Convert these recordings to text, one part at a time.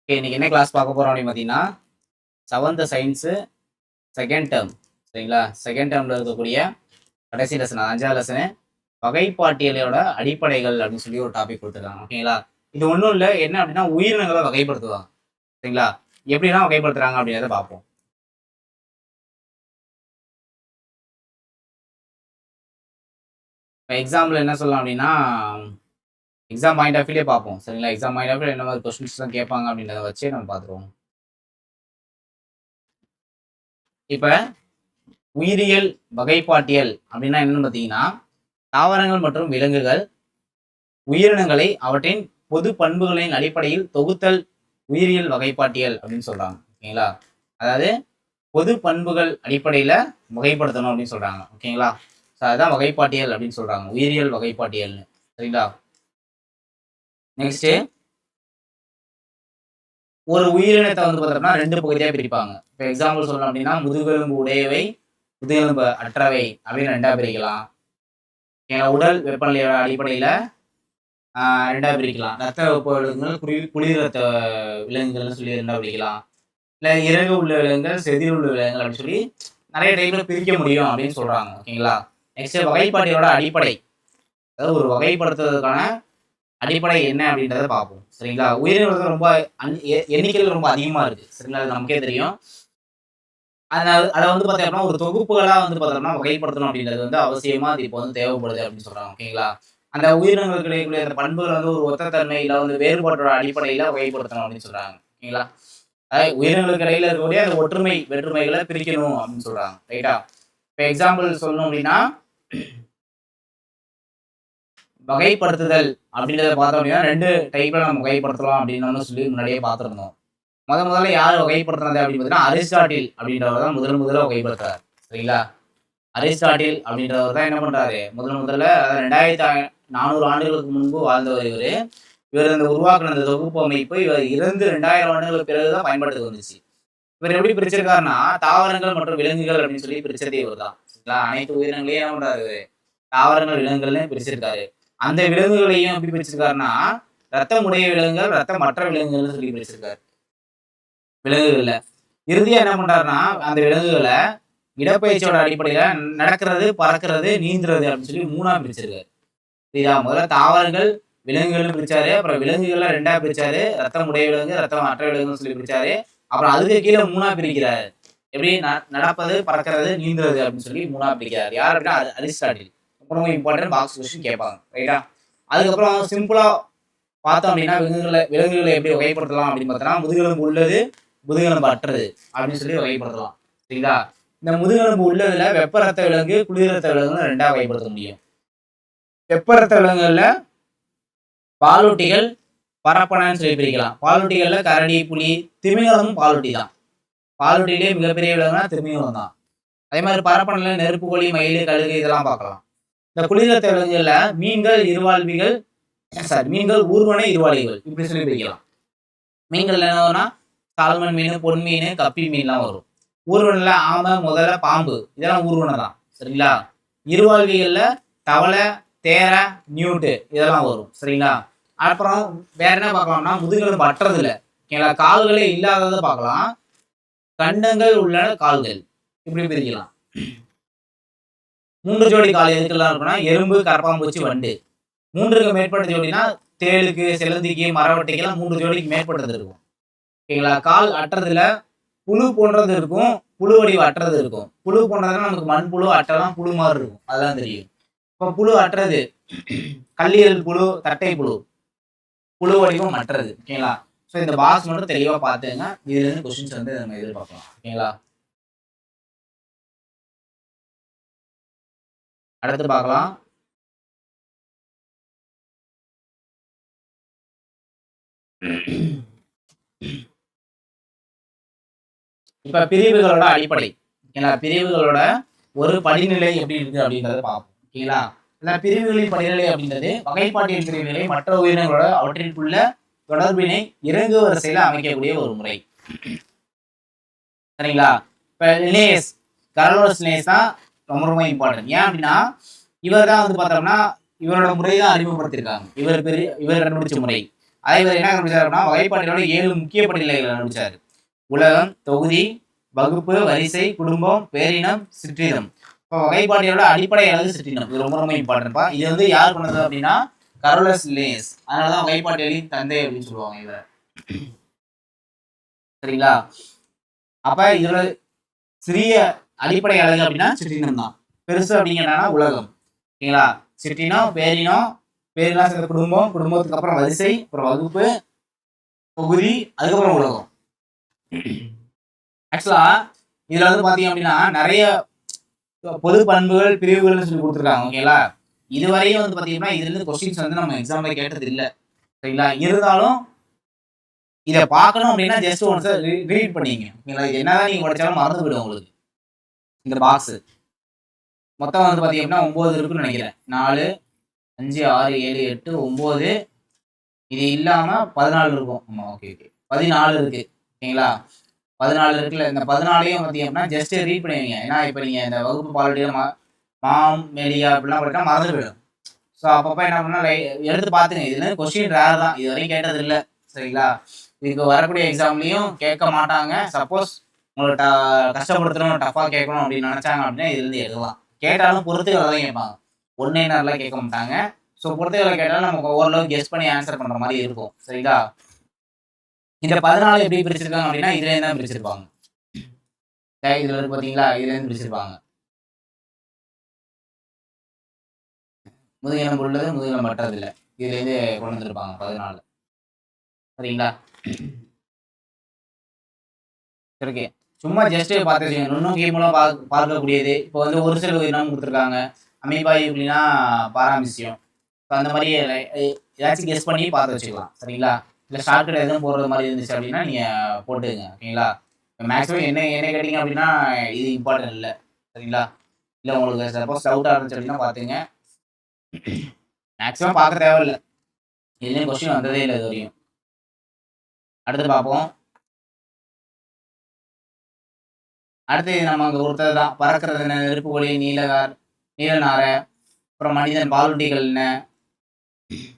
Okay, இன்னைக்கு என்ன class பார்க்க போறோம் அப்படின்னு பார்த்தீங்கன்னா, 7th சயின்ஸு செகண்ட் டேர்ம் சரிங்களா? செகண்ட் டேர்ம்ல இருக்கக்கூடிய கடைசி லெசன் 5வது லெசனு வகைப்பாட்டியலோட அடிப்படைகள் அப்படின்னு சொல்லி ஒரு டாபிக் கொடுத்துருக்காங்க. ஓகேங்களா? இது ஒன்றும் இல்லை, என்ன அப்படின்னா உயிரினங்களை வகைப்படுத்துவாங்க. சரிங்களா? எப்படிலாம் வகைப்படுத்துறாங்க அப்படின்றத பார்ப்போம். இப்போ எக்ஸாம்பிள் என்ன சொல்லலாம் அப்படின்னா, எக்ஸாம் பாயிண்ட் ஆஃப் வியூலே பார்ப்போம். சரிங்களா? எக்ஸாம் பாயிண்ட் ஆஃப் வியூ என்ன மாதிரி கொஸ்டின்ஸ்லாம் கேட்பாங்க அப்படின்றத வச்சே நம்ம பார்த்துருவோம். இப்போ உயிரியல் வகைப்பாட்டியல் அப்படின்னா என்னன்னு பார்த்தீங்கன்னா, தாவரங்கள் மற்றும் விலங்குகள் உயிரினங்களை அவற்றின் பொது பண்புகளின் அடிப்படையில் தொகுத்தல் உயிரியல் வகைப்பாட்டியல் அப்படின்னு சொல்றாங்க. ஓகேங்களா? அதாவது பொது பண்புகள் அடிப்படையில வகைப்படுத்தணும் அப்படின்னு சொல்றாங்க. ஓகேங்களா? அதுதான் வகைப்பாட்டியல் அப்படின்னு சொல்றாங்க, உயிரியல் வகைப்பாட்டியல்னு. சரிங்களா? நெக்ஸ்ட், ஒரு உயிரினத்தை வந்து பார்த்தோம்னா 2 பகுதியா பிரிப்பாங்க. இப்போ எக்ஸாம்பிள் சொல்லணும் அப்படின்னா, முதுகெலும்பு உடையவை, முதுகெலும்பு அற்றவை அப்படின்னு 2ஆ பிரிக்கலாம். உடல் வெப்பநிலையோட அடிப்படையில 2ஆ பிரிக்கலாம். ரத்த வெப்ப விலங்குகள், குளிர் ரத்த விலங்குகள்னு சொல்லி 2ஆ பிரிக்கலாம். இல்லை இறகு உள்ள விலங்குகள், செதில் உள்ள விலங்குகள் அப்படின்னு சொல்லி நிறைய டைப்ல பிரிக்க முடியும் அப்படின்னு சொல்றாங்க. ஓகேங்களா? நெக்ஸ்ட், வகைப்பாட்டியோட அடிப்படை, அதாவது ஒரு வகைப்படுத்துவதற்கான அடிப்படை என்ன அப்படின்றத பார்ப்போம். சரிங்களா? உயிரினங்கள் ரொம்ப எண்ணிக்கையில் ரொம்ப அதிகமா இருக்கு. சரிங்களா? அது நமக்கே தெரியும். அதை வந்து பார்த்தோம்னா ஒரு தொகுப்புகளா வந்து பார்த்தோம்னா வகைப்படுத்தணும் அப்படின்றது வந்து அவசியமா அது இப்போ வந்து தேவைப்படுது அப்படின்னு சொல்றாங்க. ஓகேங்களா? அந்த உயிரினங்களுக்கு கிடைக்கக்கூடிய அந்த பண்புகள் வந்து ஒரு ஒத்தத்தன்மை இல்லை வந்து வேறுபாட்டோட அடிப்படையில வகைப்படுத்தணும் அப்படின்னு சொல்றாங்க. ஓகேங்களா? உயிரினங்களுக்கு இடையில இருக்கக்கூடிய அந்த ஒற்றுமை வேற்றுமைகளை பிரிக்கணும் அப்படின்னு சொல்றாங்க. ரைட்டா? இப்போ எக்ஸாம்பிள் சொல்லணும் அப்படின்னா, வகைப்படுத்துதல் அப்படின்றத பார்த்தோம் அப்படின்னா 2 டைப்ல நம்ம வகைப்படுத்தலாம் அப்படின்னு நம்ம சொல்லி முன்னாடியே பார்த்துருந்தோம். முதல்ல யார் வகைப்படுத்துறது அப்படின்னு பார்த்தீங்கன்னா, அரிஸ்டாட்டில் அப்படின்றவர் தான் முதல்ல வகைப்படுத்துறாரு. சரிங்களா? அரிஸ்டாட்டில் அப்படின்றவர் தான் என்ன பண்றாரு, முதல்ல 2400 ஆண்டுகளுக்கு முன்பு வாழ்ந்தவர் இவரு. இவர் இந்த உருவாக்குன அந்த தொகுப்பு அமைப்பு இவர் இறந்து 2000 ஆண்டுகளுக்கு பிறகுதான் பயன்பாட்டுக்கு வந்துச்சு. இவர் எப்படி பிரிச்சிருக்காருன்னா, தாவரங்கள் மற்றும் விலங்குகள் அப்படின்னு சொல்லி பிரிச்சதே இவர் தான். அனைத்து உயிரினங்களையும் என்ன பண்றாரு, தாவரங்கள் விலங்குகள்னு பிரிச்சிருக்காரு. அந்த விலங்குகளையும் எப்படி பிரிச்சிருக்காருன்னா, ரத்தமுடைய விலங்குகள், ரத்தமற்ற விலங்குகள்னு சொல்லி பிரிச்சிருக்காரு விலங்குகள்ல. இறுதியா என்ன பண்றாருன்னா, அந்த விலங்குகளை இடப்பெயர்ச்சியோட அடிப்படையில நடக்கிறது, பறக்கிறது, நீந்துறது அப்படின்னு சொல்லி 3ஆ பிரிச்சிருக்காரு. சரியா? முதல்ல தாவரங்கள் விலங்குகள்னு பிரிச்சாரு, அப்புறம் விலங்குகளை 2ஆ பிரிச்சாரு, ரத்தம் உடைய விலங்கு, ரத்தம் அற்ற விலங்குன்னு சொல்லி பிரிச்சாரு, அப்புறம் அதுக்கு கீழே 3ஆ பிரிக்கிறாரு. எப்படி நடப்பது, பறக்கிறது, நீந்துறது அப்படின்னு சொல்லி 3ஆ பிரிக்கிறாரு. யார் அப்படின்னா அரிஸ்டாட்டில். ரொம்ப இம்பார்ட்டன்ட், பாக்ஸ் கொஸ்டின் கேட்பாங்க. ரைட்டா? அதுக்கப்புறம் சிம்பிளா பார்த்தோம் அப்படின்னா விலங்குகளை எப்படி வகைப்படுத்தலாம் அப்படின்னு பார்த்தோம்னா, முதுகெலும்பு உள்ளது, முதுகெலும்பு அற்றது அப்படின்னு சொல்லி வகைப்படுத்தலாம். சரிங்களா? இந்த முதுகெலும்பு உள்ளதுல வெப்ப ரத்த விலங்கு, குளிர் ரத்த விலங்குன்னு 2ஆ வகைப்படுத்த முடியும். வெப்ப ரத்த விலங்குகள்ல பாலூட்டிகள், பரப்பனன்னு சொல்லி பிரிக்கலாம். பாலூட்டிகள்ல கரடி, புலி, திமிங்கலமும் பாலூட்டி தான். பாலூட்டிலே மிகப்பெரிய விலங்குனா திமிங்கலம் தான். அதே மாதிரி பரப்பனல நெருப்புக்கோழி, மயில், கழுகு இதெல்லாம் பார்க்கலாம். இந்த குளிர் ரத்த விலங்குகள்ல மீன்கள், இருவாழ்விகள், மீன்கள், ஊர்வன, இருவாழிகள் இப்படி சொல்லி பிரிக்கலாம். மீன்கள் என்னன்னா சால்மன் மீன், பொன் மீன், கப்பி மீன்லாம் வரும். ஊர்வனில் ஆமை, முதல, பாம்பு இதெல்லாம் ஊர்வனை தான். சரிங்களா? இருவாழ்விகள்ல தவளை, தேரை, நியூட்டு இதெல்லாம் வரும். சரிங்களா? அப்புறம் வேற என்ன பார்க்கலாம்னா, முதுகெலும்பு அற்றதுல ஓகேங்களா, கால்களே இல்லாததை பார்க்கலாம். கண்டங்கள் உள்ள கால்கள் இப்படி பிரிக்கலாம். 3 ஜோடி கால் எதுக்கெல்லாம் இருக்குன்னா, எறும்பு, கரப்பாம்பூச்சி, வண்டு. 3க்கு மேற்பட்ட ஜோடினா தேளுக்கு, செலந்திக்கு, மரவட்டைக்கெல்லாம் 3 ஜோடிக்கு மேற்பட்டது இருக்கும். ஓகேங்களா? கால் அற்றதுல புழு போன்றது இருக்கும், புழு வடிவ அற்றது இருக்கும். புழு போன்றதுன்னா நமக்கு மண்புழு, அட்டெல்லாம் புழு மாதிரி இருக்கும், அதெல்லாம் தெரியும். இப்போ புழு அற்றது, கல்லீரல் புழு, தட்டை புழு, புழு வடிவம் அற்றது. ஓகேங்களா? ஸோ இந்த பாக்ஸ் மட்டும் தெளிவாக பார்த்துங்க. இதுல இருந்து கொஸ்டின்ஸ் வந்து நம்ம எதிர்பார்க்கலாம். ஓகேங்களா? அடுத்து பார்க்கலாம். இப்ப பிரிவுகளோட அடிப்படை, ஓகேங்களா, பிரிவுகளோட ஒரு படிநிலை எப்படி இருக்கு அப்படின்றத பார்ப்போம். ஓகேங்களா? இந்த பிரிவுகளின் படிநிலை அப்படின்றது வகைப்பாட்டியல் பிரிவுகளை மற்ற உயிரினங்களோட அவற்றிற்குள்ள தொடர்பினை இறங்கு வரிசையில அமைக்கக்கூடிய ஒரு முறை. சரிங்களா? இப்ப லினேயஸ், கரோலஸ் லினேயஸ் தான் ரொம்ப இம்பார்ட்டன்ட். ஏன் அப்படின்னா இவர் தான் வந்து பார்த்தோம்னா இவரோட முறை தான் அறிமுகப்படுத்தியிருக்காங்க. இவர் கண்டுபிடிச்ச முறை. அதே மாதிரி என்ன கண்டுபிடிச்சாரு அப்படின்னா வகைப்பாட்டியலோட 7 முக்கிய படிநிலைகளை கண்டுபிடிச்சாரு. உலகம், தொகுதி, வகுப்பு, வரிசை, குடும்பம், பேரினம், சிற்றினம். இப்போ வகைப்பாட்டியலோட அடிப்படை அலகு சிற்றினம். இது ரொம்ப ரொம்ப இம்பார்ட்டன்ட்பா. இது வந்து யார் பண்ணது அப்படின்னா கரோலஸ் லின்னேயஸ். அதனாலதான் வகைப்பாட்டியலின் தந்தை அப்படின்னு சொல்லுவாங்க இவரை. சரிங்களா? அப்ப இதுல சிறிய அடிப்படை அலகு அப்படின்னா சிற்றினம் தான். பெருசு அப்படிங்கன்னா உலகம். ஓகேங்களா? சிற்றினம், பேரினம், பேரினம் சேர்ந்த குடும்பம், குடும்பத்துக்கு அப்புறம் வரிசை, அப்புறம் வகுப்பு, தொகுதி, அதுக்கப்புறம் உலகம். ஆக்சுவலா இதுல வந்து பாத்தீங்க அப்படின்னா நிறைய பொது பண்புகள் பிரிவுகள்னு சொல்லி கொடுத்துருக்காங்க. ஓகேங்களா? இதுவரையும் வந்து பாத்தீங்கன்னா இதுல இருந்து கொஸ்டின்ஸ் வந்து நம்ம எக்ஸாம்ல கேட்டது இல்லை. சரிங்களா? இருந்தாலும் இதை பார்க்கணும் அப்படின்னா ஜஸ்ட் ஒன்ஸ் ரீட் பண்ணிங்க. ஓகேங்களா? இது என்னதான் நீங்க படிச்சாலும் மறந்து போயிடும் உங்களுக்கு. இந்த பாக்ஸ் மொத்தம் வந்து பாத்தீங்கன்னா 9 இருக்குன்னு நினைக்கிறேன். 4, 5, 6, 7, 8, 9 இது இல்லாம 14 இருக்கும். ஆமா, ஓகே ஓகே 14 இருக்கு. ஓகேங்களா? 14 இருக்குல்ல. இந்த 14ஐயும் பார்த்தீங்கன்னா ஜஸ்ட் ரீட் பண்ணுவீங்க. ஏன்னா இப்போ நீங்க இந்த வகுப்பு பாலிட்டியில மாம் மெலியா அப்படிலாம் படித்தா மறந்து போயிடும். ஸோ அப்பப்போ என்ன பண்ணால் எடுத்து பார்த்துங்க. இதுல கொஸ்டின் ரேர் தான், இது வரையும் கேட்டது இல்லை. சரிங்களா? இதுக்கு வரக்கூடிய எக்ஸாம்லையும் கேட்க மாட்டாங்க. சப்போஸ் உங்களை கஷ்டப்படுத்தணும், டஃபாக கேட்கணும் அப்படின்னு நினைச்சாங்க அப்படின்னா இதுலேருந்து எழுதலாம். கேட்டாலும் பொறுத்துக்களை தான் கேட்பாங்க. ஒன்னே நேரம்லாம் கேட்க மாட்டாங்க. ஸோ பொறுத்துக்களை கேட்டாலும் நமக்கு ஓரளவு கெஸ் பண்ணி ஆன்சர் பண்ணுற மாதிரி இருக்கும். சரிங்களா? இந்த 14 எப்படி பிரிச்சிருக்காங்க அப்படின்னா இதுல தான் பிரிச்சிருப்பாங்க. இதுல இருக்கு பாத்தீங்களா? இதுல இருந்து பிரிச்சிருப்பாங்க. முதுகெலும்பு உள்ளது, முதுகெலும்பு அற்றது இல்லை. இதுல இருந்து கொண்டு வந்திருப்பாங்க 14. சரிங்களா? சரி, சும்மா ஜஸ்ட் பார்த்து நுண்ணுக்கி மூலம் பார்க்கக்கூடியது. இப்போ வந்து ஒரு சில உயிரினம் கொடுத்துருக்காங்க. அமீபா அப்படின்னா பாராமிசியம். அந்த மாதிரி ஏதாச்சும் கெஸ் பண்ணி பார்த்து வச்சுக்கலாம். சரிங்களா? இல்லை ஷார்ட்கட் எதுவும் போடுறது மாதிரி இருந்துச்சு அப்படின்னா நீங்கள் போட்டுங்க. ஓகேங்களா? மேக்ஸிமம் என்ன கேட்டிங்க அப்படின்னா இது இம்பார்ட்டன்ட் இல்லை. சரிங்களா? இல்லை உங்களுக்கு சப்போஸ் டவுட்டாக இருந்துச்சு அப்படின்னா பார்த்துங்க. மேக்ஸிமம் பார்க்க தேவையில்லை. இதுலேயும் கொஸ்டின் வந்ததே இல்லை இது வரையும். அடுத்து பார்ப்போம். அடுத்து நம்ம அங்கே கொடுத்தது தான். பறக்கிறது என்ன, நெருப்பு ஒளி, நீலநாரை, அப்புறம் மனிதன், பாலூட்டிகள் என்ன,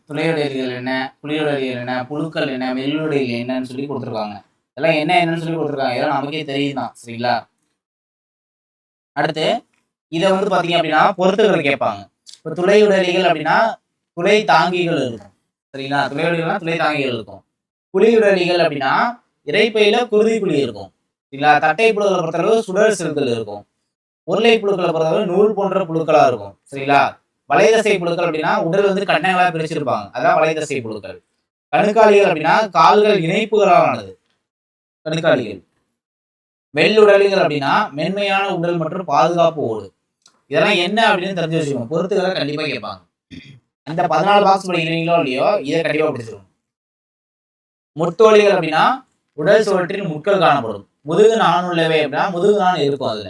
துளையுடையீர்கள் என்ன, புலியுடையீர்கள் என்ன, புழுக்கள் என்ன, மெல்லுடையீர்கள் என்னன்னு சொல்லி கொடுத்துருக்காங்க. இதெல்லாம் என்னன்னு சொல்லி கொடுத்துருக்காங்க. இதெல்லாம் நமக்கே தெரியும் தான். சரிங்களா? அடுத்து இதை வந்து பார்த்தீங்க அப்படின்னா பொறுத்துகளை கேட்பாங்க. இப்போ துளையுடலிகள் அப்படின்னா துளை தாங்கிகள் இருக்கும். சரிங்களா? துளையுடலிகள்னா துளை தாங்கிகள் இருக்கும். புலியுடலிகள் அப்படின்னா இறைப்பையில குருதி புலி இருக்கும். சரிங்களா? தட்டை புழுக்களை பொறுத்தளவு சுடர் செல்கள் இருக்கும். உருளை புழுக்களை பொறுத்தளவு நூல் போன்ற புழுக்களா இருக்கும். சரிங்களா? வளைதசை புழுக்கள் அப்படின்னா உடல் வந்து கண்ணங்களா பிரிச்சிருப்பாங்க. அதான் வளைதசை புழுக்கள். கணுக்காலிகள் அப்படின்னா கால்கள் இணைப்புகளானது கணுக்காலிகள். வெள்ளுடலிகள் அப்படின்னா மென்மையான உடல் மற்றும் பாதுகாப்பு ஓடு. இதெல்லாம் என்ன அப்படின்னு தெரிஞ்சு வச்சுக்கணும். பொறுத்துக்களை கண்டிப்பா கேட்பாங்க. அந்த 14 பாக்ஸ் படிக்கிறீங்களோ இல்லையோ இதை கண்டிப்பா படிச்சிருக்கணும். முட்டோலிகள் அப்படின்னா உடல் சுவற்றில் முட்கள் காணப்படும். முதுகு நான் உள்ளவை அப்படின்னா முதுகு நான் இருக்கும் அதுல.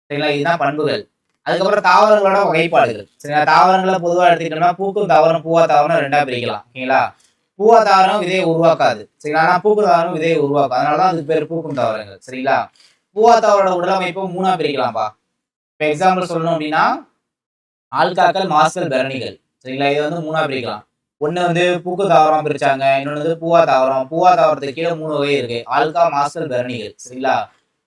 சரிங்களா? இதுதான் பண்புகள். அதுக்கப்புறம் தாவரங்களோட வகைப்பாடுகள். சரிங்களா? தாவரங்களை பொதுவாக எடுத்துக்கிட்டோம்னா பூக்கும் தாவரம், பூவா தாவரம் 2ஆ பிரிக்கலாம். ஓகேங்களா? பூவா தாவரம் விதையை உருவாக்காது. சரிங்களா? ஆனா பூக்கும் தாவரம் விதையை உருவாக்கும். அதனாலதான் அதுக்கு பேர் பூக்கும் தாவரங்கள். சரிங்களா? பூவா தாவரோட உடலமைப்பு 3ஆ பிரிக்கலாம்ப்பா. இப்போ எக்ஸாம்பிள் சொல்லணும் அப்படின்னா ஆல்காக்கள், மாஸ்கள், பெரணிகள். சரிங்களா? இதை வந்து 3ஆ பிரிக்கலாம். ஒன்று வந்து பூக்கு தாவரம் பிரிச்சாங்க, இன்னொன்று வந்து பூவா தாவரம். பூவா தாவரத்துக்கு கீழே 3 வகை இருக்கு. ஆல்கா, மாஸ்கள், பெரணிகள். சரிங்களா?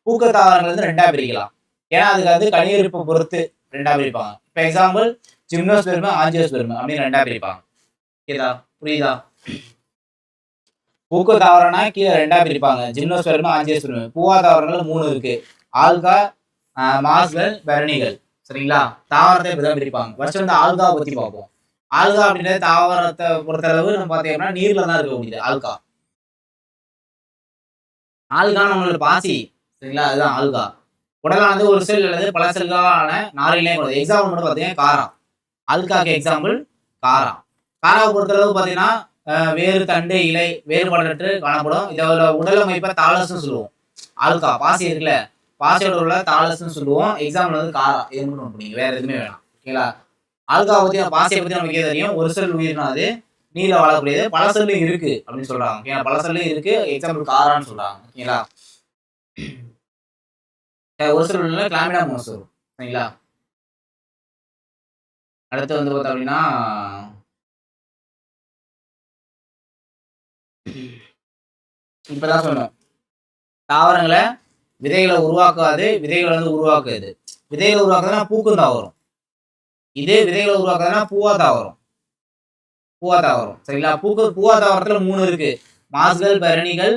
பூக்க தாவரங்கள் வந்து 2ஆ பிரிக்கலாம். ஏன்னா அதுக்கு வந்து கனியிருப்பு பொறுத்து 2ஆ பிரிப்பாங்க. இப்போ எக்ஸாம்பிள் ஜிம்னோஸ்பெர்ம், ஆஞ்சியோஸ்பெர்ம் அப்படின்னு 2ஆ பிரிப்பாங்க. ஓகேதா? புரியுதா? பூக்கு தாவரம்னா கீழே 2ஆ பிரிப்பாங்க. Gymnosperm, angiosperm. பூவா தாவரங்கள் 3 இருக்கு. ஆல்கா, மாஸ்கள், பெரணிகள். சரிங்களா? தாவரத்தை இப்படிதான் பிரிப்பாங்க. ஃபர்ஸ்ட் வந்து ஆல்காவை பத்தி பார்ப்போம். ஆல்கா அப்படின்றது தாவரத்தை பொறுத்தளவு நம்ம பார்த்தீங்கன்னா நீர்ல தான் இருக்கக்கூடியது ஆல்கா. ஆல்கா நம்மளோட பாசி. சரிங்களா? அதுதான் ஆல்கா. உடலானது ஒரு செல் அல்லது பல செல்களான நாரிலே கொண்டது. எக்ஸாம்பிள் மட்டும் பார்த்தீங்கன்னா காரம். ஆல்காக்கு எக்ஸாம்பிள் காரம். காராவை பொறுத்தளவு பார்த்தீங்கன்னா வேறு, தண்டு, இலை வேறுபாடற்று காணப்படும். இதோட உடலமைப்பை தாலஸ்ன்னு சொல்லுவோம். ஆல்கா பாசி இருக்குல்ல, பாசியோட உள்ள தாலஸ்ன்னு சொல்லுவோம். எக்ஸாம்பிள் வந்து காரம். இது மட்டும் நோட் பண்ணிங்க, வேற எதுவுமே வேணாம். ஓகேங்களா? ஆல்கா பத்தி பாசியை பத்தி நமக்கே தெரியும். ஒரு செல் உயிரினம் அது, நீர்ல வாழக்கூடியது. பல செல்லும் இருக்கு அப்படின்னு சொல்றாங்க. ஓகேங்களா? பல செல்லும் இருக்கு. எக்ஸாம்பிள் காரான்னு சொல்றாங்க. ஓகேங்களா? ஒரு சில உள்ள கிளாமிடா மோஸ் வரும். சரிங்களா? அடுத்து வந்து பார்த்தோம் அப்படின்னா இப்பதான் சொன்னோம், தாவரங்களை விதைகளை உருவாக்காது, விதைகளை வந்து உருவாக்குது. விதைகளை உருவாக்குதுன்னா பூக்கும் தாவரம், இதே விதைகளை உருவாக்குதுன்னா பூவா தாவரம். பூவா தாவரம் சரிங்களா? பூவா தாவரத்துல 3 இருக்கு. மாஸ்கள், பெரணிகள்,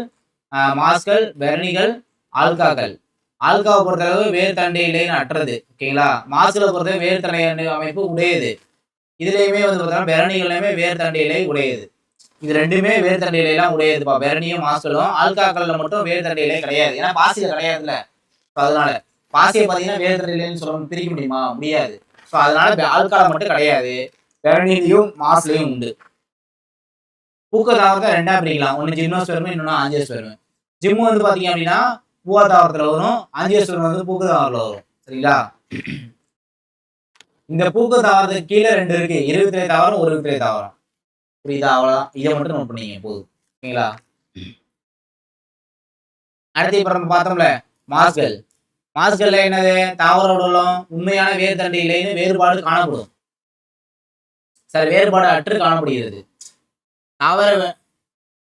மாஸ்கள், பெரணிகள், ஆல்காக்கள். ஆல்காவை பொறுத்தளவு வேர் தண்டு இலைன்னு அற்றது. ஓகேங்களா? மாஸ்களை பொறுத்தளவு வேர் தண்டை அமைப்பு உடையது. இதுலயுமே வந்து பார்த்தோம்னா பெரணிகளையுமே வேர் தண்டு இலை உடையது. இது ரெண்டுமே வேர் தண்டு இலையெல்லாம் உடையதுப்பா. பெரணியும் மாஸ்களும். ஆல்காக்கள்ல மட்டும் வேர் தண்டு இலை கிடையாது. ஏன்னா பாசியில கிடையாதுல்ல. அதனால பாசியை பார்த்தீங்கன்னா வேர் தண்டு இலைன்னு சொல்ல பிரிக்க முடியுமா? முடியாது. ஸோ அதனால ஆல்கால மட்டும் கிடையாது, பெரணிலையும் மாஸ்லையும் உண்டு. பூக்க தாவரத்தை 2ஆ பிரிக்கலாம். ஒன்று ஜிம்னோஸ்பெர்ம், இன்னொன்று ஆஞ்சியோஸ்பெர்ம். ஜிம்மு வந்து பார்த்தீங்க அப்படின்னா பூவா தாவரத்தில் வரும், ஆஞ்சியோஸ்பெர்ம் வந்து பூக்க தாவரத்தில் வரும். சரிங்களா? இந்த பூக்க தாவரத்துக்கு கீழே 2 இருக்கு, இருவித்திலை தாவரம், ஒரு வித்திலை தாவரம். புரியுதா? அவ்வளவுதான். இதை மட்டும் நோட் பண்ணீங்க போதும். ஓகேங்களா? அடுத்து இப்ப நம்ம பார்த்தோம்ல மாஸ்கள். மாஸ்கள்ல என்னது? தாவர உடலும் உண்மையான வேர் தண்டு இலைன்னு வேறுபாடு காணப்படும். சரி, வேறுபாடு அற்று காணப்படுகிறது.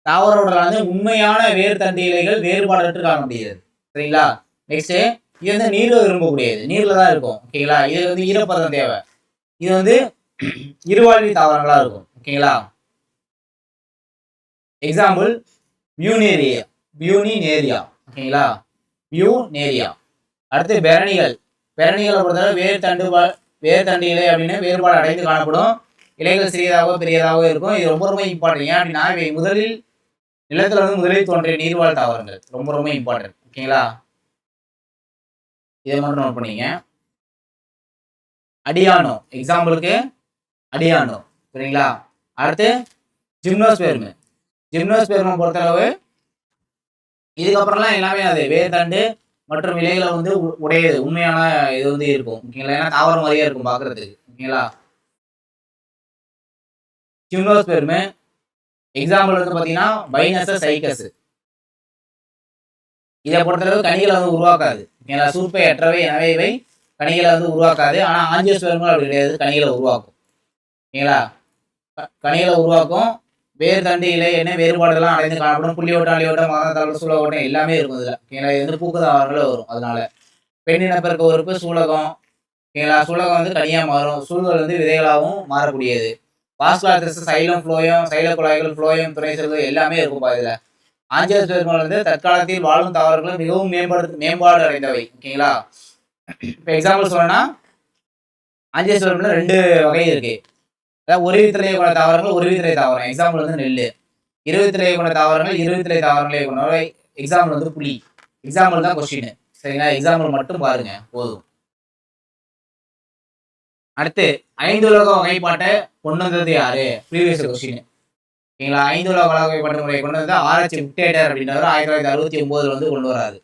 தாவர உடல் வந்து உண்மையான வேர் தண்டு இலைகள் வேறுபாடு அற்று காண முடியாது. சரிங்களா? நெக்ஸ்ட், இது வந்து நீர்ல விரும்பக்கூடியது, நீர்ல தான் இருக்கும். ஓகேங்களா? இது வந்து ஈரப்பதம் தேவை. இது வந்து இருவாழ்வி தாவரங்களா இருக்கும். ஓகேங்களா? எக்ஸாம்பிள் பியூனேரியா, பியூனினேரியா. ஓகேங்களா? பியூனேரியா. அடுத்து பெரணிகள். பெரணிகளை பொறுத்தவரை வேர் தண்டு இலை அப்படின்னு வேறுபாடு அடைந்து காணப்படும். இலைகள் சிறியதாகவோ பெரியதாகவோ இருக்கும். இது ரொம்ப ரொம்ப இம்பார்ட்டன்ட். ஏன் அப்படின்னா இவை நிலத்துல வந்து முதலில் தோன்றிய நீர்வாழ் தாவரங்கள். ரொம்ப ரொம்ப இம்பார்ட்டன்ட். ஓகேங்களா? இதை மட்டும் நோட் பண்ணீங்க. அடியானோ, எக்ஸாம்பிளுக்கு அடியானோ. சரிங்களா? அடுத்து ஜிம்னோஸ்பெர்ம். ஜிம்னோஸ்பெர்மை பொறுத்தளவு இதுக்கப்புறம்லாம் எல்லாமே அது வேர் தண்டு மற்றும் இலைகளை வந்து உடையது, உண்மையான இது வந்து இருக்கும். ஓகேங்களா? ஏன்னா தாவரம் மாதிரியே இருக்கும் பார்க்கறதுக்கு. ஓகேங்களா? ஜிம்னோஸ்பெர்ம் எக்ஸாம்பிள் வந்து பார்த்தீங்கன்னா பைனஸஸ் சைக்கஸ். இதை பொறுத்தளவு கனிகளை வந்து உருவாக்காது. ஓகேங்களா? சூப்பை அற்றவை எனவே இவை கனிகளை வந்து உருவாக்காது. ஆனால் ஆஞ்சியோஸ்பெர்ம் அப்படி கிடையாது, கனிகளை உருவாக்கும். ஓகேங்களா? கனிகளை உருவாக்கும். வேர் தண்டு இலை என்ன வேறுபாடுகள்லாம் அடைந்து காணப்படும். புள்ளியோட்டம், அழியோட்டம், மகரத்தாள், சூலகோட்டம் எல்லாமே இருக்கும் இதில். ஓகேங்களா? இது வந்து பூக்குதாவரங்கள் வரும். அதனால பெண்ணினப்பெருக்க உறுப்பு சூலகம். ஓகேங்களா? சூலகம் வந்து கனியாக மாறும். சூழ்கள் வந்து விதைகளாகவும் மாறக்கூடியது. வாஸ்குலாரிஸ், சைலம், ஃப்ளோயம், சைல குழாய்கள், ஃப்ளோயம், துணை செல்கள் எல்லாமே இருக்கும்பா இதில். ஆஞ்சியோஸ்பெர்ம் வந்து தற்காலத்தில் வாழும் தாவரங்கள் மிகவும் மேம்பாடு அடைந்தவை. ஓகேங்களா? இப்போ எக்ஸாம்பிள் சொல்லணும்னா ஆஞ்சியோஸ்பெர்ம்ல 2 வகை இருக்கு. அதாவது ஒரு வித்திலையை கொண்ட தாவரங்கள், ஒரு வித்திலை தாவரம். எக்ஸாம்பிள் வந்து நெல். இருவித்திலையை கொண்ட தாவரங்கள், இருவித்திலை தாவரங்களை கொண்டவை. எக்ஸாம்பிள் வந்து புளி. எக்ஸாம்பிள் தான் கொஸ்டின். சரிங்களா? எக்ஸாம்பிள் மட்டும் பாருங்க போதும். அடுத்து 5 உலக வகைப்பாட்டை கொண்டு வந்தது யாரு? Previous question. ஓகேங்களா? 5 உலக வகைப்பாட்டு முறையை கொண்டு வந்து ஆராய்ச்சி விக்டேட்டர் அப்படின்றவர் 1969 வந்து கொண்டு வராது.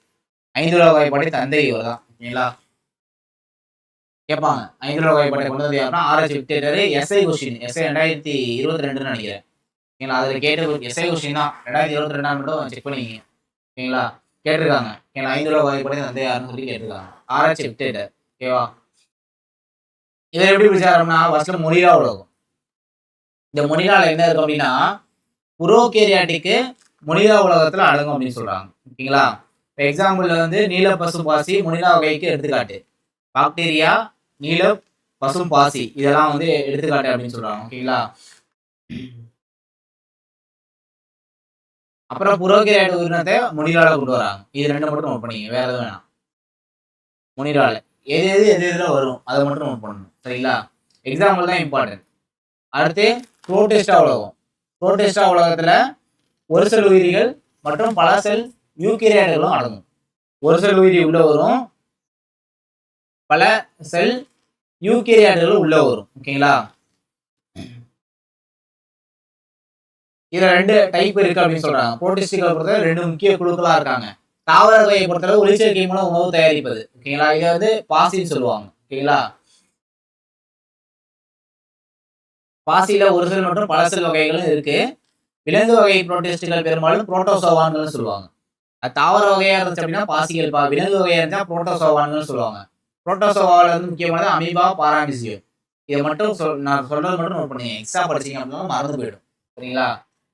5 உலக வகைப்பாட்டை தந்தை இவர் தான். ஓகேங்களா? கேட்பாங்க 5 உலக வகைப்பாட்டை கொண்டு வந்து யாருன்னா ஆராய்ச்சி விக்டேட்டர். எஸ்ஐ கொஸ்டின், எஸ்ஐ 2022 நினைக்கிறேன். ஓகேங்களா? அதில் கேட்ட எஸ்ஐ கொஸ்டின் தான். 2022 மட்டும் செக் பண்ணிக்கிங்க. ஓகேங்களா? கேட்டிருக்காங்க. ஓகேங்களா? 5 உலக வகைப்பாட்டை தந்தை யாருன்னு சொல்லி கேட்டிருக்காங்க. ஆராய்ச்சி விக்டேட்டர். ஓகேவா? இதை எப்படி விசாரம்னா ஃபர்ஸ்ட்ல மொனிரா உலகம். இந்த மொனிரால என்ன இருக்கும் அப்படின்னா புரோகேரியாட்டிக்கு மொனிரா உலகத்துல அடங்கும் அப்படின்னு சொல்றாங்க. ஓகேங்களா? இப்போ எக்ஸாம்பிள்ல வந்து நீல பசும் பாசி மொனிரா வகைக்கு எடுத்துக்காட்டு. பாக்டீரியா, நீல பசும் பாசி இதெல்லாம் வந்து எடுத்துக்காட்டு அப்படின்னு சொல்றாங்க. ஓகேங்களா? அப்புறம் புரோகேரியாட் உயிரினத்தை மொனிரால கொண்டு வராங்க. இது 2 மட்டும் நோட் பண்ணிங்க, வேற எதுவும் வேணாம். மொனிரால எது எதுல வரும் அதை மட்டும் நோட் பண்ணணும். சரிங்களா? எக்ஸாம்பிள் தான் இம்பார்ட்டன்ட். அடுத்து புரோட்டிஸ்டா உலகம். புரோட்டிஸ்டா உலகத்துல ஒரு செல் உயிரிகள் மற்றும் பல செல் யூகேரியாட்டுகளும் அடங்கும். ஒரு செல் உயிரி உள்ள வரும், பல செல் யூகேரியாட்டுகள் உள்ள வரும். ஓகேங்களா? இதுல 2 டைப் இருக்கு அப்படின்னு சொல்றாங்க. புரோட்டிஸ்டுகளை பொறுத்தவரை 2 முக்கிய குழுக்களா இருக்காங்க. தாவர வகையை பொறுத்தவரை ஒளிச்சேர்க்கை மூலம் உணவு தயாரிப்பது. ஓகேங்களா? இதை வந்து பாசின்னு சொல்லுவாங்க. ஓகேங்களா? பாசியில ஒரு செல் மற்றும் பல செல் வகைகளும் இருக்கு. விலங்கு வகை புரோட்டிஸ்டுகள் பெரும்பாலும் புரோட்டோசோவான்கள் சொல்லுவாங்க. அது தாவர வகையா இருந்துச்சு அப்படின்னா பாசிகள், விலங்கு வகையா இருந்தா புரோட்டோசோவான்கள் சொல்லுவாங்க. புரோட்டோசோவால வந்து முக்கியமானது அமீபா, பாராமிசியம். இதை மட்டும் நான் சொல்றது மட்டும் நோட் பண்ணுங்க. எக்ஸ்ட்ரா படிச்சீங்க அப்படின்னா மறந்து போயிடும். சரிங்களா?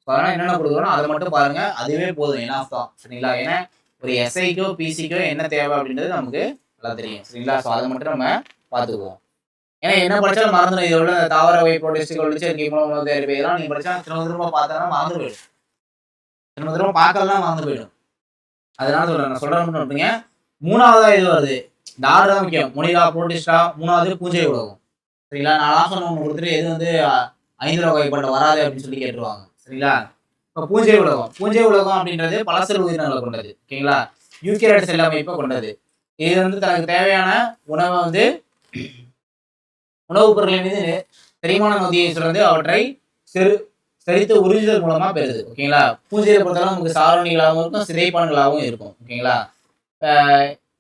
அதனால என்னென்ன கொடுக்குறோம் அதை மட்டும் பாருங்க, அதுவே போதும் எனாஃப் தான் சரிங்களா. ஏன்னா ஒரு எஸ்ஐக்கோ பிசிக்கோ என்ன தேவை அப்படின்றது நமக்கு நல்லா தெரியும் சரிங்களா. ஸோ அதை மட்டும் நம்ம பார்த்துக்குவோம். ஏன்னா என்ன படிச்சாலும் மறந்துடும். இதோட தாவர வகை புரொடிஸ்டிக் ஒளிச்சேர்க்கை மூலம் உணவு தயாரிப்பு இதெல்லாம் நீங்க படிச்சா திரும்ப பார்த்தா மறந்து போயிடும். திரும்ப பார்க்கலாம் மறந்து போயிடும். அதனால சொல்றேன், நான் சொல்றேன் மட்டும் இருப்பீங்க. மூணாவதா இது வருது, இந்த ஆறு தான் முக்கியம். மொனிரா, புரோட்டிஸ்டா, மூணாவது பூஞ்சை உலகம் சரிங்களா. நான் ஆசனம் ஒன்று கொடுத்துட்டு எது வந்து 5 வகைப்பட்ட வராது அப்படின்னு சொல்லி கேட்டுருவாங்க சரிங்களா. இப்போ பூஞ்சை உலகம், பூஞ்சை உலகம் அப்படின்றது பலசல் உயிரினங்களை கொண்டது ஓகேங்களா. யூகேரியட் செல் அமைப்பை கொண்டது. இது வந்து தனக்கு தேவையான உணவை வந்து உணவுப் பொருட்களின் மீது செரிமான நொதியை சுரந்து அவற்றை சரித்து உறிஞ்சுதல் மூலமா பெறுது ஓகேங்களா. பூஞ்சையை பொறுத்தவரை நமக்கு சாரணிகளாகவும் இருக்கும், சிதைப்பான்களாகவும் இருக்கும் ஓகேங்களா.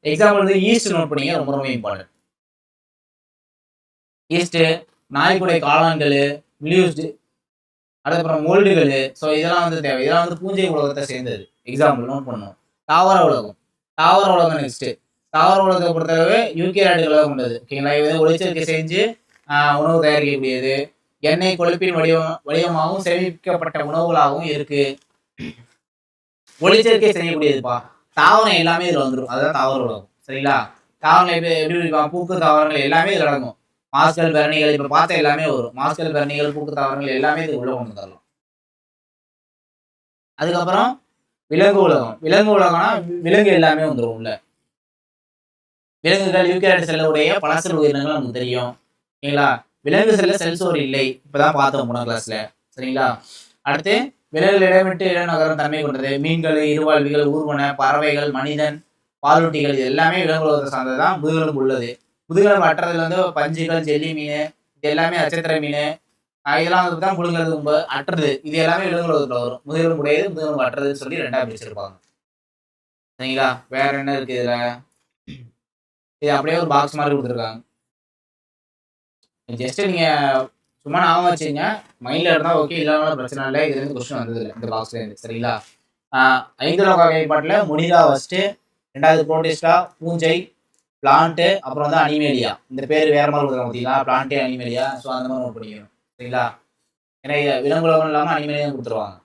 எக்ஸாம்பிள் வந்து ஈஸ்ட் நோட் பண்ணிங்க, ரொம்ப ரொம்ப இம்பார்ட்டன்ட். ஈஸ்ட், நாய்க்குடை காளான்கள், மில்யூஸ்டு, அதுக்கப்புறம் மோல்டுகள். ஸோ இதெல்லாம் வந்து தேவை. இதெல்லாம் வந்து பூஞ்சை உலகத்தை சேர்ந்தது. எக்ஸாம்பிள் நோட் பண்ணணும். தாவர உலகம், தாவர உலகம் நெக்ஸ்ட். தாவர உலகத்தை பொறுத்தளவு யூகேரியட்டுகளை கொண்டது ஓகேங்களா. இது வந்து ஒளிச்சேர்க்கை செஞ்சு உணவு தயாரிக்கக்கூடியது. எண்ணெய் கொழுப்பின் வடிவமாகவும் சேமிக்கப்பட்ட உணவுகளாகவும் இருக்கு. ஒளிச்சேர்க்கை செய்யக்கூடியதுப்பா. தாவரம் எல்லாமே இதுல வந்துடும். அதுதான் தாவர உலகம் சரிங்களா. தாவரங்கள் எப்படி இருப்பாங்க, பூக்கு தாவரங்கள் எல்லாமே இதுல அடங்கும். மாஸ்கல் பரணிகள் இப்ப பார்த்த எல்லாமே வரும். மாஸ்கல் பரணிகள், பூக்கு தாவரங்கள் எல்லாமே இது உள்ள கொண்டு தரலாம். அதுக்கப்புறம் விலங்கு உலகம். விலங்கு உலகம்னா விலங்கு எல்லாமே வந்துடும் உள்ள. விலங்குகள் யூகேரியட் செல்லுடைய பலசல் உயிரினங்கள் நமக்கு தெரியும் ஓகேங்களா. விலங்கு செல்ல செல்சோர் இல்லை, இப்பதான் பார்த்தோம் 3ஆம் கிளாஸ்ல சரிங்களா. அடுத்து விலங்குகள் இடமிட்டு இடநகரம் தன்மை கொண்டது. மீன்கள், இருவாழ்விகள், ஊர்வன, பறவைகள், மனிதன், பாலூட்டிகள் இது எல்லாமே விலங்கு உலகத்தை சார்ந்ததுதான். முதுகெலும்பு உள்ளது. முதுகெலும்பு அற்றதுல வந்து பஞ்சுகள், ஜெல்லி மீன், இது எல்லாமே நட்சத்திர மீன், இதெல்லாம் வந்து தான் முழுங்கெலும்பு அற்றது. இது எல்லாமே விலங்கு உலகத்துல வரும். முதுகெலும்பு உடையது, முதுகெலும்பு அற்றதுன்னு சொல்லி 2ஆ பிரிச்சிருப்பாங்க சரிங்களா. வேற என்ன இருக்கு இதுல, இது அப்படியே ஒரு பாக்ஸ் மாதிரி கொடுத்துருக்காங்க. ஜஸ்ட் நீங்க சும்மா ஞாபகம் வச்சுங்க, மைண்ட்ல இருந்தா ஓகே, இல்லாம பிரச்சனை இல்லை. இதுல இருந்து கொஸ்டின் வந்தது இல்லை இந்த பாக்ஸ்ல இருந்து சரிங்களா. 5 வகைப்பாட்டுல மொனிரா ஃபர்ஸ்ட், 2வது புரோட்டிஸ்டா, பூஞ்சை, பிளான்ட், அப்புறம் வந்து அனிமேலியா. இந்த பேர் வேற மாதிரி கொடுக்குறாங்க பார்த்தீங்களா, பிளான்ட் அனிமேலியா. ஸோ அந்த மாதிரி நோட் பண்ணிக்கணும் சரிங்களா. ஏன்னா விலங்குலகம் இல்லாம அனிமேலியா கொடுத்துருவாங்க.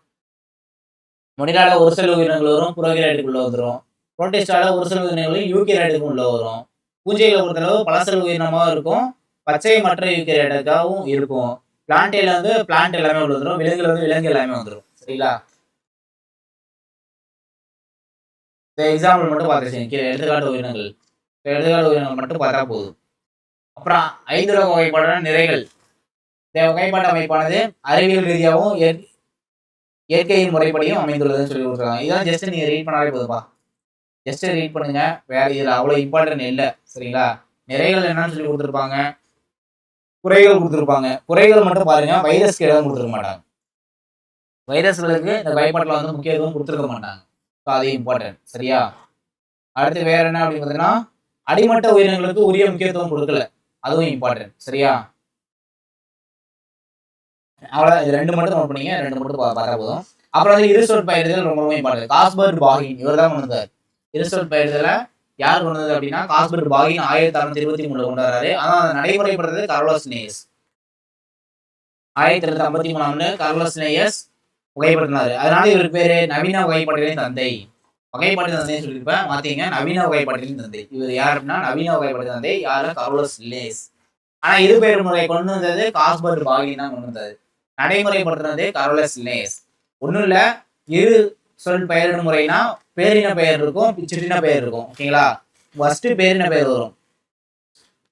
மொனிரால ஒரு சில உயிரினங்கள் வரும், புரோகேரியட்டுக்குள்ள வந்துடும். புரோட்டிஸ்டால ஒரு சில உயிரினங்களும் யூகேரியட்டுக்கு உள்ள வரும். பூஞ்சைகளை பொறுத்தளவு பலசல் உயிரினமாக இருக்கும், பச்சை மற்ற யூகேரியட்டாகவும் இருக்கும். பிளான்ட்ல வந்து பிளான்ட் எல்லாமே உள்ள வந்துடும், விலங்குல வந்து விலங்கு எல்லாமே வந்துடும் சரிங்களா. இந்த எக்ஸாம்பிள் மட்டும் பார்த்துருக்கீங்க, எடுத்துக்காட்டு உயிரினங்கள். எடுத்துக்காட்டு உயிரினங்கள் மட்டும் பார்த்தா போதும். அப்புறம் 5 வகைப்பாடான நிறைகள். இந்த வகைப்பாட்டு அமைப்பானது அறிவியல் ரீதியாகவும் இயற்கையின் முறைப்படியும் அமைந்துள்ளதுன்னு சொல்லி கொடுத்துருக்காங்க. இதெல்லாம் ஜஸ்ட் நீங்க ரீட் பண்ணாலே போதுப்பா. ஜஸ்ட் ரீட் பண்ணுங்க, வேற இதுல அவ்வளவு இம்பார்ட்டன்ட் இல்லை சரிங்களா. நிறைகள் என்னன்னு சொல்லி கொடுத்துருப்பாங்க, குறைகள் கொடுத்துருப்பாங்க. குறைகள் மட்டும் பாருங்க, வைரஸ்க்கு இடம் கொடுத்துருக்க மாட்டாங்க. வைரஸ்களுக்கு இந்த வகைப்பாட்டில் வந்து முக்கியத்துவம் கொடுத்துருக்க மாட்டாங்க. ஸோ அது இம்பார்ட்டன்ட் சரியா. அடுத்து வேற என்ன அப்படின்னு பார்த்தீங்கன்னா, அடிமட்ட உயிரினங்களுக்கு உரிய முக்கியத்துவம் கொடுக்கல, அதுவும் இம்பார்ட்டன்ட் சரியா. அவ்வளோதான், இது 2 மட்டும் நோட் பண்ணீங்க, 2 மட்டும் பார்த்தா போதும். அப்புறம் வந்து இருசொல் பயிரிடுதல் ரொம்ப ரொம்ப இம்பார்ட்டன்ட். காஸ்பர்ட் பாகின் இவர் தான் கொண்டு வந்தார். இருசொல் பயிரிடுதலை யார் கொண்டு வந்தது அப்படின்னா, காஸ்பர்ட் பாகின் 1623 கொண்டு வராரு. ஆனால் அதை நடைமுறைப்படுறது கார்லோஸ் லின்னேயஸ். 1753 கார்லோஸ் லின்னேயஸ் வகைப்படுத்தினாரு. அதனால இவருக்கு பேரு நவீன வகைப்பாட்டிலின் தந்தை. வகைப்பாட்டு தந்தைன்னு சொல்லியிருப்பேன், மாத்தீங்க நவீன வகைப்பாட்டிலின் தந்தை. இவர் யார் அப்படின்னா நவீன வகைப்பாட்டு தந்தை யாரு, கார்லோஸ் லின்னேயஸ். ஆனா இரு பெயர் முறை கொண்டு வந்தது காஸ்பர்ட் பாகின் தான் கொண்டு வந்தது. நடைமுறைப்படுத்தினது கார்லோஸ் லின்னேயஸ். ஒன்றும் இல்லை, இரு சொல் பெயரிடும் முறைனா பேரின பெயர் இருக்கும், சிற்றின பெயர் இருக்கும் ஓகேங்களா. ஃபர்ஸ்ட் பேரின பெயர் வரும்,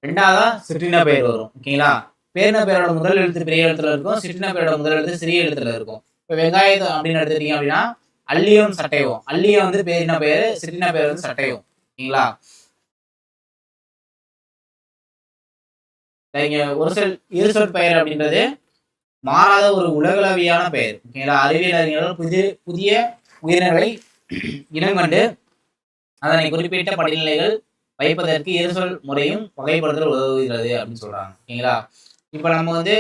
2ஆவதா சிற்றின பெயர் வரும் ஓகேங்களா. பேரின பெயரோட முதல் எழுத்து பெரிய எழுத்துல இருக்கும், சிற்றின பெயரோட முதல் எழுத்து சிறிய எழுத்துல இருக்கும். இப்போ வெங்காயம் அப்படின்னு எடுத்துட்டீங்க அப்படின்னா அல்லியம் சட்டையும், அல்லியம் வந்து பேரின பெயர், சிற்றின பெயர் வந்து சட்டையும் ஓகேங்களா. ஒரு சொல் இரு சொல் பெயர் அப்படின்றது மாறாத ஒரு உலகளவியான பெயர் ஓகேங்களா. அறிவியல் அறிஞர்கள் புதிய உயிரினங்களை இனம் கண்டு அதனை குறிப்பிட்ட படிநிலைகள் வைப்பதற்கு இருசொல் முறையும் வகைப்படுத்தல் உதவுகிறது அப்படின்னு சொல்றாங்க ஓகேங்களா. இப்போ நம்ம வந்து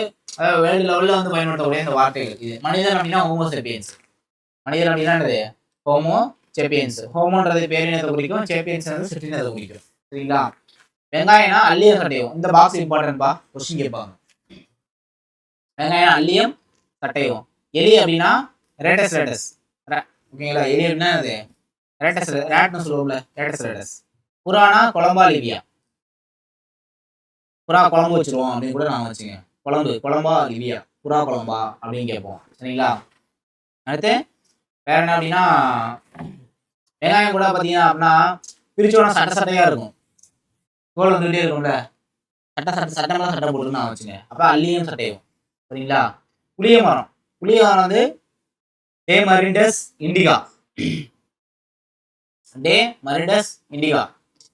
வேர்ல்டு லெவலில் வந்து பயன்படுத்தக்கூடிய இந்த வார்த்தைகள் இது. மனிதன் அப்படின்னா ஹோமோ செப்பியன்ஸ். மனிதன் அப்படின்னா என்னது, ஹோமோ செப்பியன்ஸ். ஹோமோன்றது பேரினத்தை குறிக்கும், செப்பியன்ஸ் வந்து சிற்றினத்தை குறிக்கும் சரிங்களா. வெங்காயம்னா அல்லியம் சட்டையும். இந்த பாக்ஸ் இம்பார்ட்டன்ட்பா, கொஸ்டின் கேட்பாங்க. வெங்காயம் அல்லியம் சட்டையும். எலி அப்படின்னா ரேட்டஸ் ரேட்டஸ் ஓகேங்களா. எலி அப்படின்னா அது ரேட்டஸ் ரேட்னு சொல்லுவோம்ல, ரேட்டஸ் ரேட்டஸ். புறானா குழம்பா லிவியா, புறா குழம்பு வச்சிருவோம் அப்படின்னு கூட நான் வச்சுங்க. குழம்பா லிவியா, புறா குழம்பா அப்படின்னு கேட்போம். சரிங்களா. அடுத்து வேற என்ன அப்படின்னா, வெங்காயம் கூட பார்த்தீங்கன்னா அப்படின்னா பிரிச்சோன்னா சட்டையா இருக்கும், தோல் வந்துகிட்டே இருக்கும்ல, சட்டமெல்லாம் சட்டை போட்டு நான் வச்சுங்க. அப்போ அல்லியும் சட்டையும். சரிங்களா. புளிய மரம் வந்து டே மரிண்டஸ் இண்டிகா, டே மரிண்டஸ் இண்டிகா.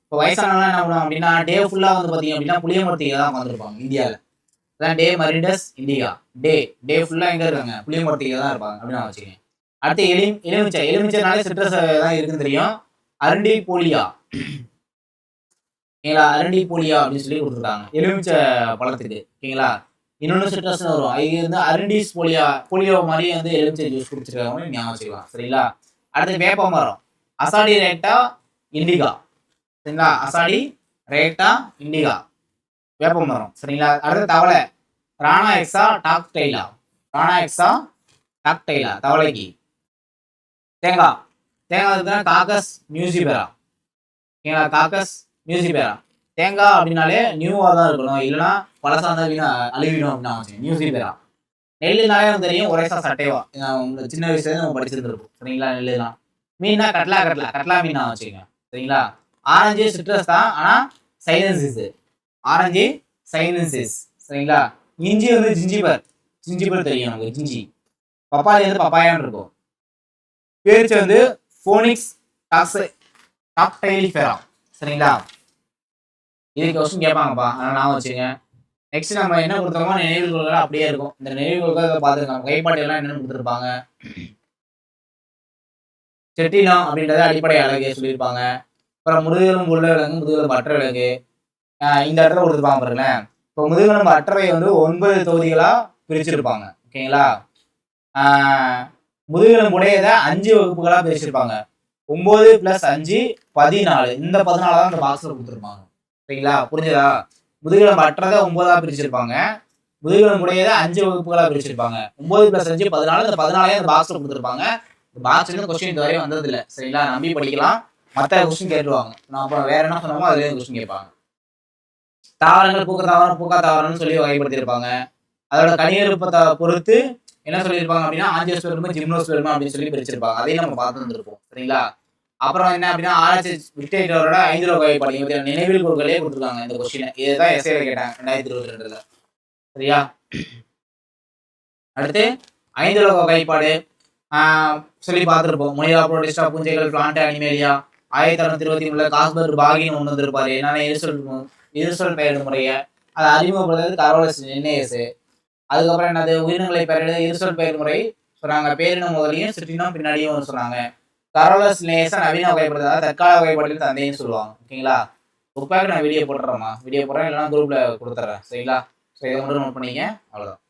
இப்போ வயசானவங்க என்ன பண்ணுவாங்க அப்படின்னா டே ஃபுல்லாக வந்து பார்த்தீங்க அப்படின்னா புளிய மரத்துக்கு தான் வந்துருப்பாங்க இந்தியாவில். அதான் டே மரிண்டஸ் இண்டிகா. டே ஃபுல்லாக எங்கே இருக்காங்க, புளிய மரத்துக்கு தான் இருப்பாங்க அப்படின்னு வச்சுக்கோங்க. அடுத்து எலுமிச்சைனாலே சிட்ரஸ் தான் இருக்குன்னு தெரியும். அரண்டி போலியா, ஓகேங்களா. அரண்டி போலியா அப்படின்னு சொல்லி கொடுத்துருக்காங்க எலுமிச்சை பழத்துக்கு. ஓகேங்களா. இன்னொன்று சிட்ரஸ் வரும், இது வந்து அரண்டிஸ் போலியோ மாதிரி வந்து எலுமிச்சை ஜூஸ் குடிச்சிருக்காங்க ஞாபகம் வச்சுக்கலாம். சரிங்களா. அடுத்து வேப்ப மரம் அசாடி ரேக்டா இண்டிகா. சரிங்களா. அசாடி ரேக்டா இண்டிகா வேப்ப மரம். சரிங்களா. அடுத்து தவளை ராணா எக்ஸா டாக்டைலா தவளைக்கு. தேங்காய் காக்கஸ் மியூசிபெரா. ஓகேங்களா. காக்கஸ் மியூசிபெரா. தேங்காய் அப்படின்னாலே நியூவாக தான் இருக்கணும், இல்லைன்னா பழசாக அழிவிடும் அப்படின்னு மியூசிபெரா. நெல்லுனாலே நமக்கு தெரியும் ஒரேசா சட்டைவா, சின்ன வயசுல நம்ம படிச்சிருந்துருப்போம். சரிங்களா. நெல்லுலாம். மீன்னா கட்லா மீனா வச்சுக்கோங்க. சரிங்களா. ஆரஞ்சு சிட்ரஸ் தான், ஆனால் சைலன்சிஸ், ஆரஞ்சு சைலன்சிஸ். சரிங்களா. இஞ்சி வந்து ஜிஞ்சிபர் தெரியும் நமக்கு, ஜிஞ்சி. பப்பாளி வந்து பப்பாயான்னு இருக்கும். பேரிச்சை வந்து ஃபோனிக்ஸ் டாக்டைலிஃபெரா. சரிங்களா. இதுக்கு கொஸ்டின் கேட்பாங்கப்பா, அதனால் நான் வச்சுங்க. நெக்ஸ்ட் நம்ம என்ன கொடுத்தோமோ நினைவு கொள்கை அப்படியே இருக்கும். இந்த நினைவு கொள்கை பார்த்துருக்காங்க, கைப்பாட்டியெல்லாம் என்னென்னு கொடுத்துருப்பாங்க. செட்டினம் அப்படின்றத அடிப்படை அழகு சொல்லியிருப்பாங்க. அப்புறம் முதுகெலும்பு உள்ள விலங்கு, முதுகெலும்பு அற்ற விலங்கு. இந்த இடத்துல கொடுத்துருப்பாங்க பாருங்களேன். இப்போ முதுகெலும்பு அற்றவை வந்து 9 தொகுதிகளாக பிரிச்சிருப்பாங்க. ஓகேங்களா. முதுகெலும்பு உடையதை 5 வகுப்புகளாக பிரிச்சிருப்பாங்க. 9 + 5 14. இந்த 14 தான் இந்த பாக்ஸில் கொடுத்துருப்பாங்க. சரிங்களா. புரிஞ்சதா. முதுகெலும்பு அற்றதை 9ஆக பிரிச்சிருப்பாங்க, முதுகெலும்பு உடையதை 5 வகுப்புகளாக பிரிச்சிருப்பாங்க. 9 + 5 14. இந்த 14 இந்த பாக்ஸில் கொடுத்துருப்பாங்க. பாக்ஸ்ல கொஸ்டின் இது வரையும் வந்தது இல்லை. சரிங்களா. நம்பி படிக்கலாம், மற்ற கொஸ்டின் கேட்டுருவாங்க. நான் அப்புறம் வேற என்ன சொன்னோமோ அதுலேயே கொஸ்டின் கேட்பாங்க. தாவரங்கள் பூக்கா தாவரம்னு சொல்லி வகைப்படுத்தியிருப்பாங்க. அதோட கனியிருப்பத்தை பொறுத்து என்ன சொல்லியிருப்பாங்க அப்படின்னா ஆஞ்சியோஸ்பெர்ம் ஜிம்னோஸ்பெர்ம் அப்படின்னு சொல்லி பிரிச்சிருப்பாங்க. அதையும் நம்ம பார்த்து வந்துருப்போம். சரிங்களா. அப்புறம் என்ன அப்படின்னா ஆராய்ச்சி விக்டேட்டரோட 5 வகைப்பாடு நினைவில் கொள்கையே கொடுத்துருக்காங்க. இந்த கொஸ்டின் இதுதான் எஸ்ஏல கேட்டாங்க 2022. சரியா. அடுத்து 5 வகைப்பாடு சொல்லி பார்த்துருப்போம். மொனிரா புரோடிஸ்டா, பூஞ்சைகள், பிளான்ட், அனிமேலியா. 1923 காஸ்பர் பாகின்னு ஒன்று வந்திருப்பாரு. என்னன்னா இருசொல் பெயரிடும் முறைய அதை அறிமுகப்படுத்துறது கரோலஸ் லின்னேயஸ். அதுக்கப்புறம் என்னது உயிரினங்களை பெயரிட இருசொல் பெயர் முறை சொன்னாங்க. பேரினம் முதலையும் சிற்றினம் பின்னாடியும் சொன்னாங்க. கரோலஸ் லின்னேயஸ் நவீன வகைப்படுத்துறதா தற்கால வகைப்பாட்டில் தந்தைன்னு சொல்லுவாங்க. ஓகேங்களா. புக்காக நான் வீடியோ போட்டுறேம்மா, வீடியோ போடுறேன், இல்லைன்னா குரூப்ல கொடுத்துட்றேன். சரிங்களா. ஸோ இதை மட்டும் நோட் பண்ணிங்க, அவ்வளோதான்.